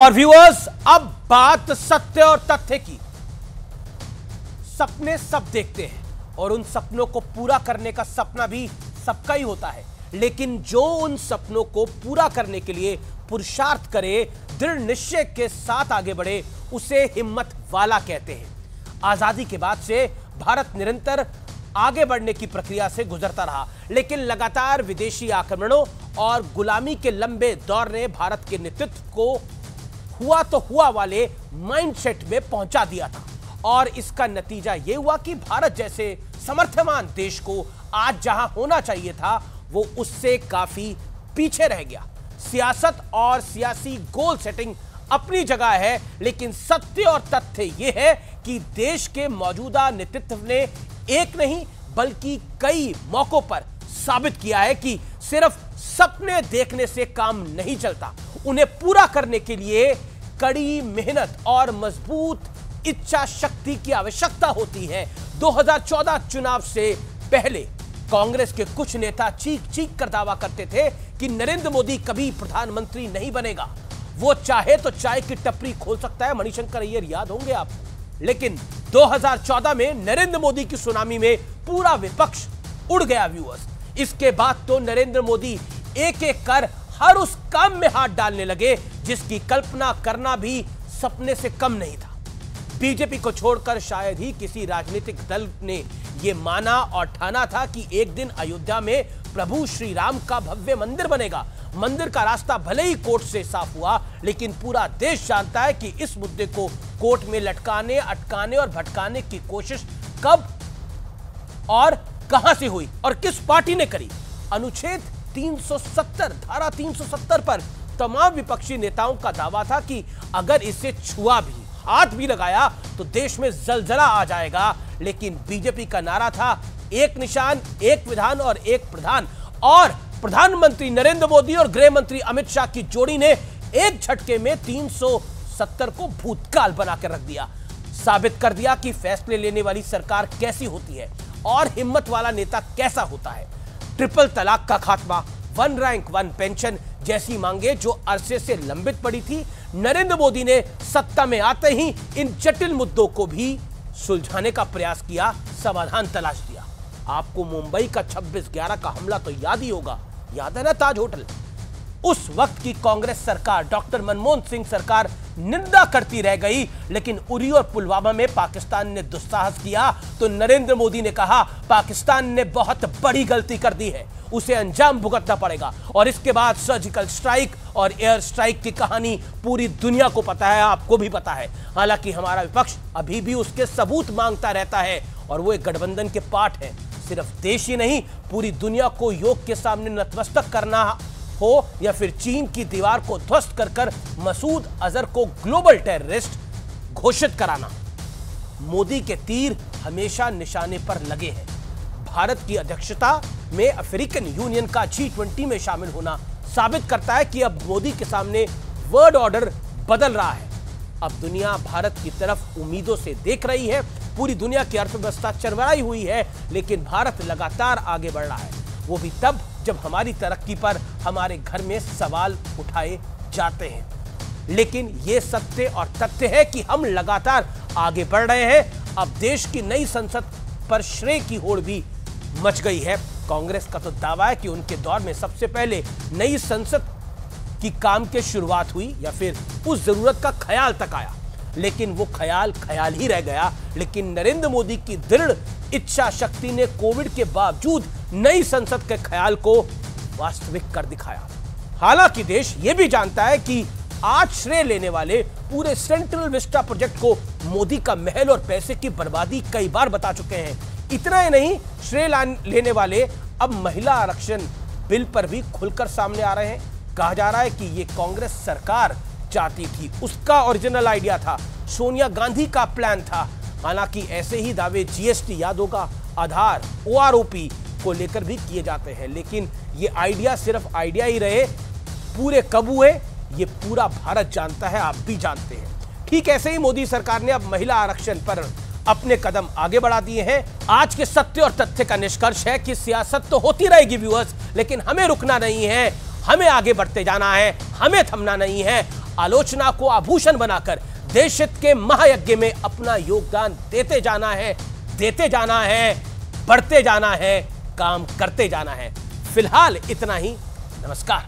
और व्यूअर्स, अब बात सत्य और तथ्य की। सपने सब देखते हैं और उन सपनों को पूरा करने का सपना भी सबका ही होता है, लेकिन जो उन सपनों को पूरा करने के लिए पुरुषार्थ करे, दृढ़ निश्चय के साथ आगे बढ़े, उसे हिम्मत वाला कहते हैं। आजादी के बाद से भारत निरंतर आगे बढ़ने की प्रक्रिया से गुजरता रहा, लेकिन लगातार विदेशी आक्रमणों और गुलामी के लंबे दौर ने भारत के नेतृत्व को हुआ तो हुआ वाले माइंडसेट में पहुंचा दिया था। और इसका नतीजा यह हुआ कि भारत जैसे समर्थमान देश को आज जहां होना चाहिए था, वो उससे काफी पीछे रह गया। सियासत और सियासी गोल सेटिंग अपनी जगह है, लेकिन सत्य और तथ्य यह है कि देश के मौजूदा नेतृत्व ने एक नहीं बल्कि कई मौकों पर साबित किया है कि सिर्फ सपने देखने से काम नहीं चलता, उन्हें पूरा करने के लिए कड़ी मेहनत और मजबूत इच्छा शक्ति की आवश्यकता होती है। 2014 चुनाव से पहले कांग्रेस के कुछ नेता चीख चीख कर दावा करते थे कि नरेंद्र मोदी कभी प्रधानमंत्री नहीं बनेगा, वो चाहे तो चाय की टपरी खोल सकता है। मणिशंकर अय्यर याद होंगे आपको। लेकिन 2014 में नरेंद्र मोदी की सुनामी में पूरा विपक्ष उड़ गया व्यूअर्स। इसके बाद तो नरेंद्र मोदी एक एक कर हर उस काम में हाथ डालने लगे जिसकी कल्पना करना भी सपने से कम नहीं था। बीजेपी को छोड़कर शायद ही किसी राजनीतिक दल ने यह माना और ठाना था कि एक दिन अयोध्या में प्रभु श्री राम का भव्य मंदिर बनेगा। मंदिर का रास्ता भले ही कोर्ट से साफ हुआ, लेकिन पूरा देश जानता है कि इस मुद्दे को कोर्ट में लटकाने, अटकाने और भटकाने की कोशिश कब और कहां से हुई और किस पार्टी ने करी। अनुच्छेद 370 धारा 370 पर तमाम विपक्षी नेताओं का दावा था कि अगर इसे छुआ भी, हाथ भी लगाया तो देश में जलजला आ जाएगा। लेकिन बीजेपी का नारा था एक निशान, एक विधान और एक प्रधान। और प्रधानमंत्री नरेंद्र मोदी और गृह मंत्री अमित शाह की जोड़ी ने एक झटके में 370 को भूतकाल बनाकर रख दिया, साबित कर दिया कि फैसले लेने वाली सरकार कैसी होती है और हिम्मत वाला नेता कैसा होता है। ट्रिपल तलाक का खात्मा, वन रैंक वन पेंशन जैसी मांगे जो अरसे से लंबित पड़ी थी, नरेंद्र मोदी ने सत्ता में आते ही इन जटिल मुद्दों को भी सुलझाने का प्रयास किया, समाधान तलाश दिया। आपको मुंबई का 26/11 का हमला तो याद ही होगा, याद है ना, ताज होटल। उस वक्त की कांग्रेस सरकार, डॉक्टर मनमोहन सिंह सरकार निंदा करती रह गई, लेकिन उरी और पुलवामा में पाकिस्तान ने दुस्साहस किया तो नरेंद्र मोदी ने कहा पाकिस्तान ने बहुत बड़ी गलती कर दी है, उसे अंजाम भुगतना पड़ेगा। और इसके बाद सर्जिकल स्ट्राइक और एयर स्ट्राइक की कहानी पूरी दुनिया को पता है, आपको भी पता है। हालांकि हमारा विपक्ष अभी भी उसके सबूत मांगता रहता है और वो एक गठबंधन के पार्ट है। सिर्फ देश ही नहीं, पूरी दुनिया को योग के सामने नतमस्तक करना हो या फिर चीन की दीवार को ध्वस्त कर कर मसूद अजहर को ग्लोबल टेररिस्ट घोषित कराना, मोदी के तीर हमेशा निशाने पर लगे हैं। भारत की अध्यक्षता में अफ्रीकन यूनियन का G20 में शामिल होना साबित करता है कि अब मोदी के सामने वर्ल्ड ऑर्डर बदल रहा है। अब दुनिया भारत की तरफ उम्मीदों से देख रही है। पूरी दुनिया की अर्थव्यवस्था चरमराई हुई है, लेकिन भारत लगातार आगे बढ़ रहा है, वो भी तब जब हमारी तरक्की पर हमारे घर में सवाल उठाए जाते हैं। लेकिन यह सत्य और तथ्य है कि हम लगातार आगे बढ़ रहे हैं। अब देश की नई संसद पर श्रेय की होड़ भी मच गई है। कांग्रेस का तो दावा है कि उनके दौर में सबसे पहले नई संसद की काम की शुरुआत हुई या फिर उस जरूरत का ख्याल तक आया, लेकिन वो ख्याल ही रह गया। लेकिन नरेंद्र मोदी की दृढ़ इच्छा शक्ति ने कोविड के बावजूद नई संसद के ख्याल को वास्तविक कर दिखाया। हालांकि देश यह भी जानता है कि आज श्रेय लेने वाले पूरे सेंट्रल विस्टा प्रोजेक्ट को मोदी का महल और पैसे की बर्बादी कई बार बता चुके हैं। इतना ही नहीं, श्रेय लेने वाले अब महिला आरक्षण बिल पर भी खुलकर सामने आ रहे हैं। कहा जा रहा है कि यह कांग्रेस सरकार चाहती थी, उसका ओरिजिनल आइडिया था, सोनिया गांधी का प्लान था। हालांकि ऐसे ही दावे जीएसटी, याद होगा, आधार, ओआरओपी को लेकर भी किए जाते हैं, लेकिन ये आइडिया सिर्फ आइडिया ही रहे, पूरे कब हुए ये पूरा भारत जानता है, आप भी जानते हैं। ठीक ऐसे ही मोदी सरकार ने अब महिला आरक्षण पर अपने कदम आगे बढ़ा दिए हैं। आज के सत्य और तथ्य का निष्कर्ष है कि सियासत तो होती रहेगी व्यूअर्स, लेकिन हमें रुकना नहीं है। हमें आगे बढ़ते जाना है, हमें थमना नहीं है। आलोचना को आभूषण बनाकर देश हित के महायज्ञ में अपना योगदान देते जाना है, बढ़ते जाना है, काम करते जाना है। फिलहाल इतना ही। नमस्कार।